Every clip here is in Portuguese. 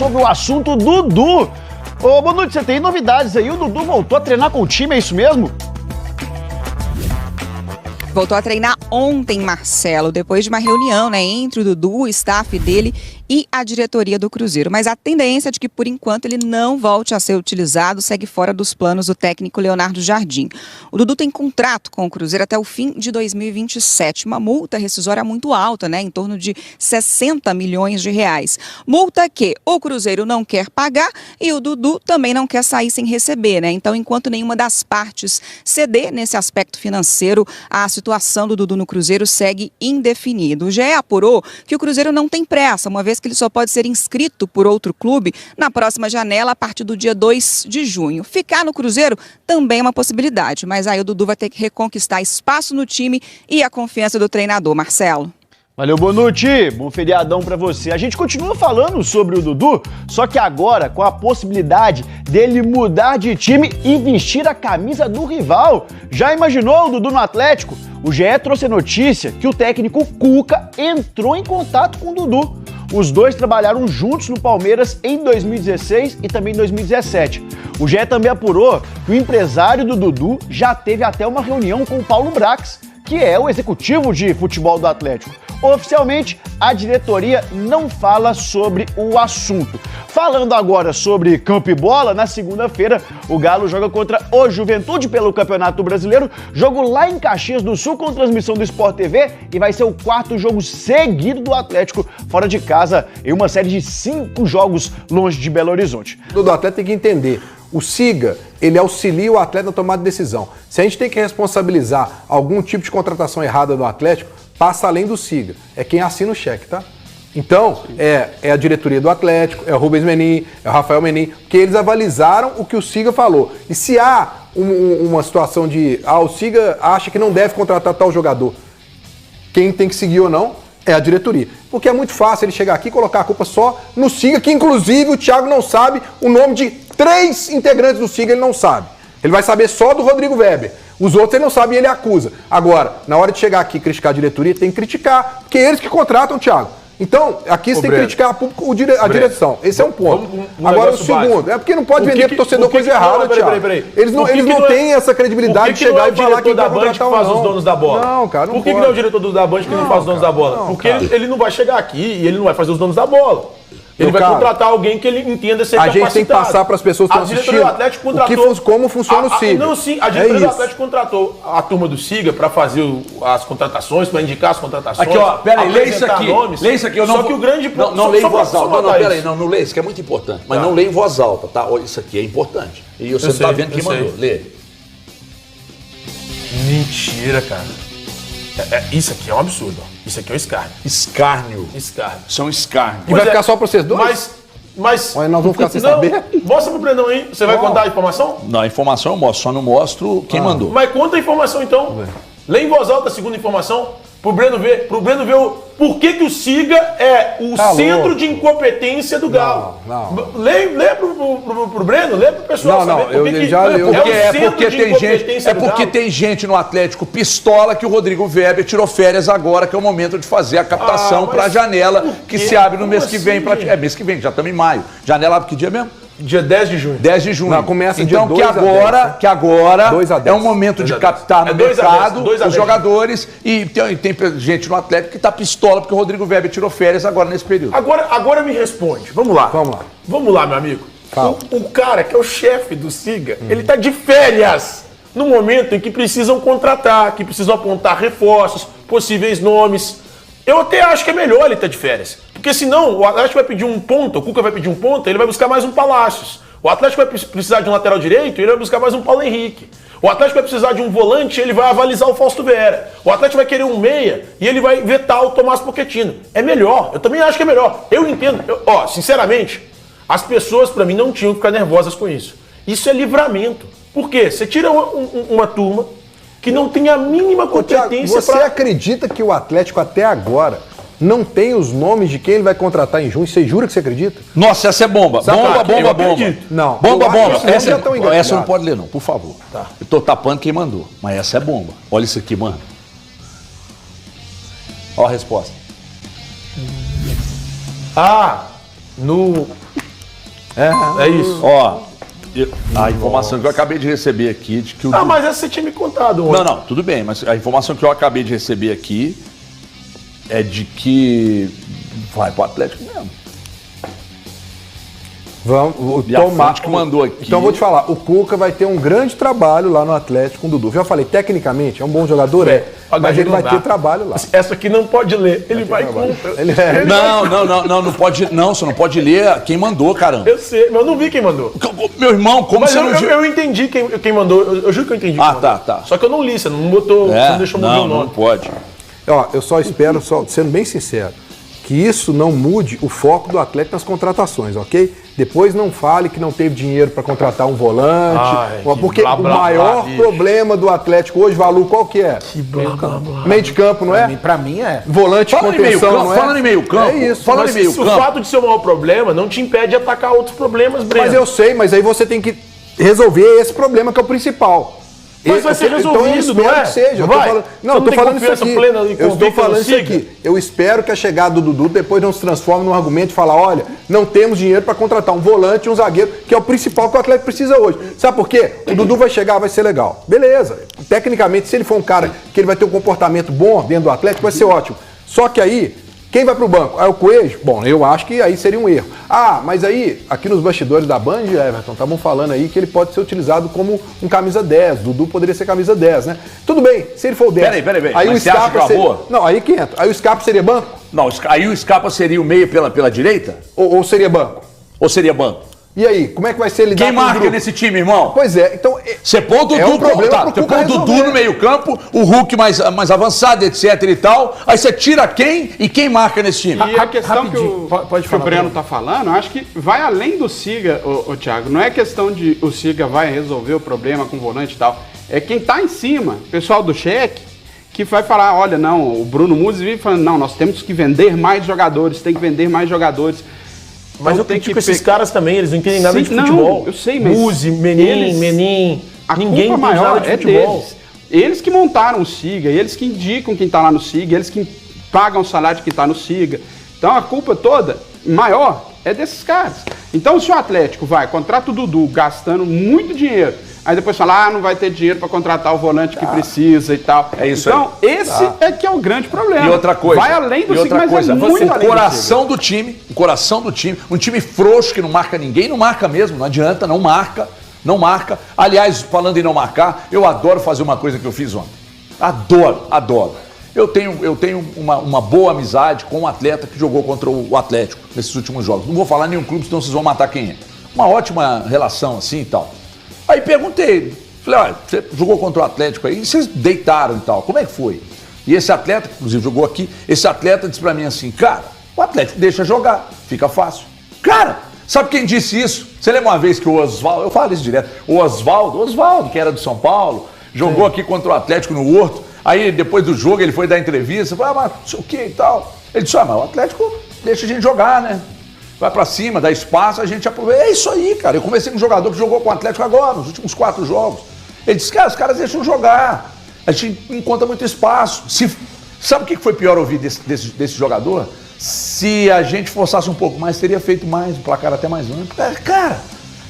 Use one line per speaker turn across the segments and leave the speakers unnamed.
sobre o assunto Dudu. Ô, Bonucci, você tem novidades aí? O Dudu voltou a treinar com o time, é isso mesmo?
Voltou a treinar ontem, Marcelo, depois de uma reunião, entre o Dudu, o staff dele e a diretoria do Cruzeiro. Mas a tendência é de que, por enquanto, ele não volte a ser utilizado, segue fora dos planos do técnico Leonardo Jardim. O Dudu tem contrato com o Cruzeiro até o fim de 2027. Uma multa rescisória muito alta, em torno de 60 milhões de reais. Multa que o Cruzeiro não quer pagar e o Dudu também não quer sair sem receber, Então, enquanto nenhuma das partes ceder nesse aspecto financeiro, a situação do Dudu no Cruzeiro segue indefinida. O GE apurou que o Cruzeiro não tem pressa, uma vez que ele só pode ser inscrito por outro clube na próxima janela a partir do dia 2 de junho. Ficar no Cruzeiro também é uma possibilidade, mas aí o Dudu vai ter que reconquistar espaço no time e a confiança do treinador, Marcelo.
Valeu, Bonucci. Bom feriadão pra você. A gente continua falando sobre o Dudu, só que agora com a possibilidade dele mudar de time e vestir a camisa do rival. Já imaginou o Dudu no Atlético? O GE trouxe a notícia que o técnico Cuca entrou em contato com o Dudu. Os dois trabalharam juntos no Palmeiras em 2016 e também em 2017. O GE também apurou que o empresário do Dudu já teve até uma reunião com o Paulo Brax, que é o executivo de futebol do Atlético. Oficialmente, a diretoria não fala sobre o assunto. Falando agora sobre campo e bola, na segunda-feira, o Galo joga contra o Juventude pelo Campeonato Brasileiro, jogo lá em Caxias do Sul com transmissão do Sport TV e vai ser o quarto jogo seguido do Atlético fora de casa em uma série de 5 jogos longe de Belo Horizonte.
O atleta tem que entender, o SIGA, ele auxilia o atleta na tomada de decisão. Se a gente tem que responsabilizar algum tipo de contratação errada do Atlético, passa além do SIGA. É quem assina o cheque, tá? Então, é a diretoria do Atlético, é o Rubens Menin, é o Rafael Menin, que eles avalizaram o que o SIGA falou. E se há uma situação de, o SIGA acha que não deve contratar tal jogador, quem tem que seguir ou não é a diretoria. Porque é muito fácil ele chegar aqui e colocar a culpa só no SIGA, que inclusive o Thiago não sabe o nome de 3 integrantes do SIGA, ele não sabe. Ele vai saber só do Rodrigo Weber. Os outros ele não sabe e ele acusa. Agora, na hora de chegar aqui e criticar a diretoria, tem que criticar, porque é eles que contratam o Thiago. Então, aqui você tem que criticar a direção. Esse é um ponto. Agora, o segundo, é porque não pode vender pro torcedor coisa errada, Thiago. Eles não têm essa credibilidade de chegar e falar que vai contratar
faz os donos da bola.
Não, cara, não
pode. Por que não é o diretor da Band que não faz os donos da bola? Porque ele não vai chegar aqui e ele não vai fazer os donos da bola. Ele vai contratar alguém que ele entenda ser capacitado.
A gente tem que passar para as pessoas que estão assistindo
do Atlético contratou,
como funciona o SIGA.
Não, sim, a diretoria do Atlético contratou a turma do SIGA para fazer as contratações, para indicar as contratações.
Aqui, ó, peraí, lê isso aqui. Lê isso aqui.
Só que o grande...
Não lê em voz alta. Não, peraí, não lê, isso que é muito importante. Mas não lê em voz alta, tá? Isso aqui é importante. E você não está vendo quem mandou. Lê.
Mentira, cara. Isso aqui é um absurdo. Isso aqui é um escárnio.
Escárnio. Isso é um escárnio.
E vai ficar só para vocês dois?
Mas
nós vamos ficar sem saber.
Mostra pro Brendão aí. Você vai contar a informação?
Não, a informação eu mostro, só não mostro quem mandou.
Mas conta a informação então. Lê em voz alta a segunda informação. Pro Breno ver por que o SIGA é o centro de incompetência do Galo.
Não.
Lê pro Breno, lê pro pessoal saber.
Eu já leio.
Porque tem gente no Atlético pistola que o Rodrigo Weber tirou férias agora, que é o momento de fazer a captação para a janela que se abre no mês que vem. Mês que vem, já estamos em maio. Janela abre que dia mesmo?
Dia 10 de junho.
10 de junho.
Não, começa
então,
dia 2
que agora é um momento de captar no mercado os jogadores e tem gente no Atlético que tá pistola porque o Rodrigo Weber tirou férias agora nesse período.
Agora me responde. Vamos lá, meu amigo. O cara que é o chefe do SIGA, ele tá de férias no momento em que precisam contratar, que precisam apontar reforços, possíveis nomes. Eu até acho que é melhor ele estar de férias. Porque senão o Atlético vai pedir um ponta, o Cuca vai pedir um ponta, ele vai buscar mais um Palácios. O Atlético vai precisar de um lateral direito, ele vai buscar mais um Paulo Henrique. O Atlético vai precisar de um volante, ele vai avalizar o Fausto Vera. O Atlético vai querer um meia e ele vai vetar o Tomás Pochettino. É melhor, eu também acho que é melhor. Eu entendo, sinceramente, as pessoas pra mim não tinham que ficar nervosas com isso. Isso é livramento. Por quê? Você tira uma turma que não tem a mínima competência.
Você acredita que o Atlético até agora não tem os nomes de quem ele vai contratar em junho? Você jura que você acredita?
Nossa, essa é bomba. Bomba.
Não.
Bomba. Essa não pode ler não, por favor. Tá. Eu tô tapando quem mandou, mas essa é bomba. Olha isso aqui, mano. Olha a resposta.
No É isso.
Ó, a informação que eu acabei de receber aqui de que o...
mas essa você tinha me contado ontem.
Não, tudo bem, mas a informação que eu acabei de receber aqui é de que vai pro Atlético mesmo.
Vamos,
e a fonte que mandou aqui.
Então eu vou te falar, o Cuca vai ter um grande trabalho lá no Atlético com o Dudu. Já falei, tecnicamente, é um bom jogador, mas ele vai ter trabalho lá.
Essa aqui não pode ler, ele vai contra.
Não pode, não, você não pode ler quem mandou, caramba.
Eu sei, mas eu não vi quem mandou.
Meu irmão, como
mas
você não viu?
Eu entendi quem mandou, eu juro que eu entendi.
Tá.
Só que eu não li, você não botou, você não deixou mudar o nome.
Não pode.
Ó, eu só espero, sendo bem sincero, que isso não mude o foco do Atlético nas contratações, ok? Depois não fale que não teve dinheiro para contratar um volante, porque o maior problema do Atlético hoje, Valu, qual que é?
Que blá, blá, blá.
Meio de campo, não é?
Pra mim é.
Volante de contenção, não é?
Falando em meio campo,
é isso.
Falando em meio campo.
O fato de ser o maior problema não te impede de atacar outros problemas, Breno.
Mas eu sei, mas aí você tem que resolver esse problema que é o principal.
Mas vai ser resolvido,
então,
não é?
Que seja. Eu tô falando isso aqui. Eu estou falando isso aqui. Eu espero que a chegada do Dudu depois não se transforme num argumento de falar, olha, não temos dinheiro para contratar um volante e um zagueiro, que é o principal que o Atlético precisa hoje. Sabe por quê? O Dudu vai chegar, vai ser legal. Beleza. Tecnicamente, se ele for um cara que ele vai ter um comportamento bom dentro do Atlético, vai ser ótimo. Só que aí, quem vai pro banco? É o Coelho? Bom, eu acho que aí seria um erro. Mas aí, aqui nos bastidores da Band, Everton, estavam falando aí que ele pode ser utilizado como um camisa 10. Dudu poderia ser camisa 10, né? Tudo bem, se ele for o 10.
Peraí.
Aí
mas
o Scarpa
seria...
Não, aí que entra. Aí o Scarpa seria banco?
Não, aí o Scarpa seria o meio pela direita?
Ou seria banco?
Ou seria banco?
E aí, como é que vai ser lidar
Quem marca nesse time, irmão?
Pois é, então...
Você põe o Dudu, você põe o Dudu no meio campo, o Hulk mais avançado, etc e tal, aí você tira quem e quem marca nesse time?
E a questão que o Breno está falando, eu acho que vai além do Siga, Thiago. Não é questão de o Siga vai resolver o problema com o volante e tal. É quem está em cima, o pessoal do cheque, que vai falar, olha, não, o Bruno Musi vive falando, não, nós temos que vender mais jogadores, tem que vender mais jogadores.
Mas então, eu critico esses caras também, eles não entendem nada de futebol.
Eu sei, mas...
Muzi, Menin,
ninguém culpa maior é deles. Eles que montaram o Siga, eles que indicam quem está lá no Siga, eles que pagam o salário de quem está no Siga. Então a culpa toda, maior, é desses caras. Então se o Atlético vai, contrata o Dudu gastando muito dinheiro, aí depois fala, não vai ter dinheiro para contratar o volante que precisa e tal.
É isso
então,
aí.
Esse é que é o grande problema.
E outra coisa.
Vai além do Siga, mas é muito além
o coração do time, um time frouxo que não marca ninguém, não marca mesmo, não adianta, não marca. Aliás, falando em não marcar, eu adoro fazer uma coisa que eu fiz ontem. Adoro. Eu tenho uma boa amizade com um atleta que jogou contra o Atlético nesses últimos jogos. Não vou falar nenhum clube, senão vocês vão matar quem é. Uma ótima relação assim e tal. Aí perguntei, falei, olha, você jogou contra o Atlético aí, e vocês deitaram e tal, como é que foi? E esse atleta, que inclusive jogou aqui, esse atleta disse pra mim assim, cara, o Atlético deixa jogar, fica fácil. Cara, sabe quem disse isso? Você lembra uma vez que o Oswaldo, eu falo isso direto, o Oswaldo, que era do São Paulo, jogou aqui contra o Atlético no Horto, aí depois do jogo ele foi dar entrevista, falou, mas não sei o que e tal. Ele disse, mas o Atlético deixa a gente jogar, né? Vai pra cima, dá espaço, a gente aproveita. É isso aí, cara. Eu conversei com um jogador que jogou com o Atlético agora, nos últimos 4 jogos. Ele disse, cara, os caras deixam jogar. A gente encontra muito espaço. Sabe o que foi pior ouvir desse jogador? Se a gente forçasse um pouco mais, teria feito mais, um placar até mais amplo. Cara,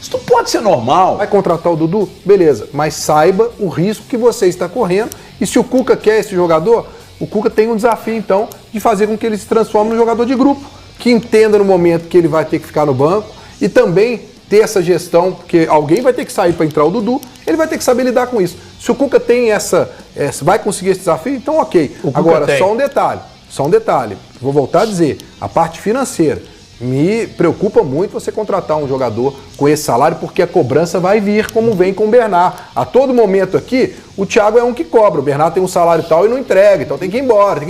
isso não pode ser normal.
Vai contratar o Dudu? Beleza. Mas saiba o risco que você está correndo. E se o Cuca quer esse jogador, o Cuca tem um desafio, então, de fazer com que ele se transforme num jogador de grupo. Que entenda no momento que ele vai ter que ficar no banco e também ter essa gestão, porque alguém vai ter que sair para entrar o Dudu, ele vai ter que saber lidar com isso. Se o Cuca tem vai conseguir esse desafio, então ok. Agora, só um detalhe, vou voltar a dizer, a parte financeira, me preocupa muito você contratar um jogador com esse salário, porque a cobrança vai vir como vem com o Bernard. A todo momento aqui, o Thiago é um que cobra, o Bernard tem um salário tal e não entrega, então tem que ir embora.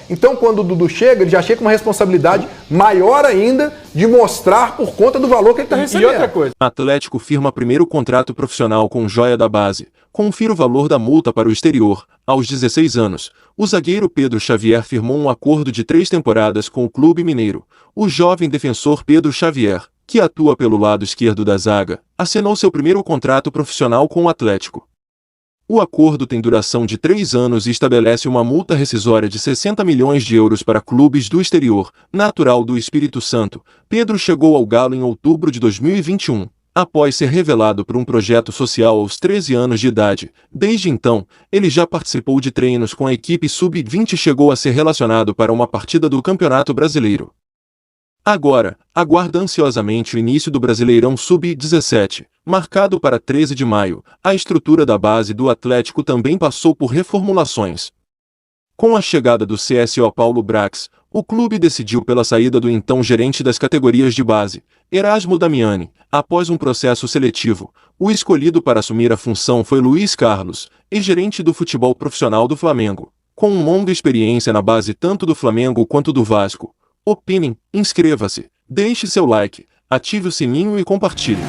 Então quando o Dudu chega, ele já chega com uma responsabilidade maior ainda de mostrar por conta do valor que ele está recebendo.
E outra coisa.
Atlético firma primeiro contrato profissional com joia da base. Confira o valor da multa para o exterior. Aos 16 anos, o zagueiro Pedro Xavier firmou um acordo de 3 temporadas com o clube mineiro. O jovem defensor Pedro Xavier, que atua pelo lado esquerdo da zaga, assinou seu primeiro contrato profissional com o Atlético. O acordo tem duração de 3 anos e estabelece uma multa rescisória de 60 milhões de euros para clubes do exterior. Natural do Espírito Santo, Pedro chegou ao Galo em outubro de 2021, após ser revelado por um projeto social aos 13 anos de idade. Desde então, ele já participou de treinos com a equipe sub-20 e chegou a ser relacionado para uma partida do Campeonato Brasileiro. Agora, aguarda ansiosamente o início do Brasileirão Sub-17, marcado para 13 de maio. A estrutura da base do Atlético também passou por reformulações. Com a chegada do CSO Paulo Brax, o clube decidiu pela saída do então gerente das categorias de base, Erasmo Damiani. Após um processo seletivo, o escolhido para assumir a função foi Luiz Carlos, ex-gerente do futebol profissional do Flamengo, com uma longa experiência na base tanto do Flamengo quanto do Vasco. Opinem, inscreva-se, deixe seu like, ative o sininho e compartilhe.